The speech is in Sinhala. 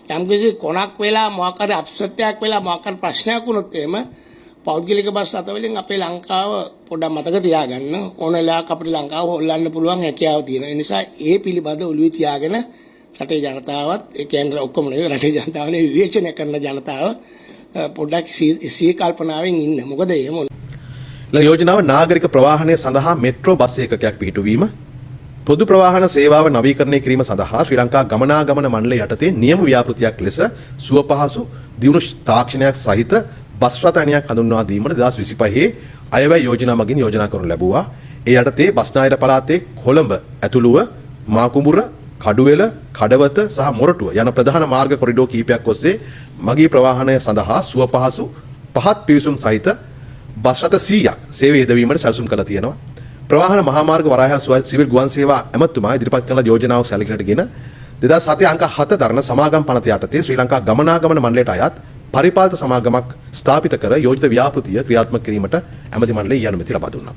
යම්කිසි කොනක් වෙලා මොකක් හරි අප්සෙට්යක් වෙලා මොකක් හරි ප්‍රශ්නයක් වුණොත් එහෙම පෞද්ගලික බස් රථවලින් අපේ ලංකාව පොඩ්ඩක් මතක තියාගන්න ඕන වෙලාවක අපිට ලංකාව හොල්ලන්න පුළුවන් හැකියාව තියෙනවා. ඒ නිසා ඒ පිළිබඳ ඔළුවේ තියාගෙන රටේ ජනතාවත් ඒ කියන්නේ ඔක්කොම නෙවෙයි රටේ ජනතාවනේ විවේචනය කරන ජනතාව පොඩ්ඩක් සී කල්පනාවෙන් ඉන්න. මොකද එහෙම යෝජනාව නාගරික ප්‍රවාහනය සඳහා මෙට්‍රෝ බස් ඒකකයක් පිහිටුවීම, පොදු ප්‍රවාහන සේවාව නවීකරණය කිරීම සඳහා ශ්‍රී ලංකා ගමනාගමන මණ්ඩලය යටතේ නියම ව්‍යාපෘතියක් ලෙස සුවපහසු දියුණු තාක්ෂණයක් සහිත බස් රථ ඇණයක් හඳුන්වා දීමට 2025 අයවැය යෝජනා මගින් යෝජනා කරනු ලැබුවා. ඒ යටතේ බස්නාහිර පළාතේ කොළඹ ඇතුළුව මාකුඹුර, කඩුවෙල, කඩවත සහ මොරටුව යන ප්‍රධාන මාර්ග කොරිඩෝ කිහිපයක් ඔස්සේ මගී ප්‍රවාහනය සඳහා සුවපහසු පහත් පිවිසුම් සහිත බස් රථ 100ක් සේවය යෙදවීමට සැලසුම් කළා තියෙනවා. ප්‍රවාහන මහා මාර්ග වරායහ සිවිල් ගුවන් සේවා ඇමතුමා ඉදිරිපත් කළ යෝජනාව සැලකිලිටගෙන 2007 අංක 7 දරන සමාගම් පනත යටතේ ශ්‍රී ලංකා ගමනාගමන මණ්ඩලයට අයත් පරිපාලක සමාගමක් ස්ථාපිත කර යෝජිත ව්‍යාපෘතිය ක්‍රියාත්මක කිරීමට ඇමති මණ්ඩලය අනුමැතිය ලබා දුන්නා.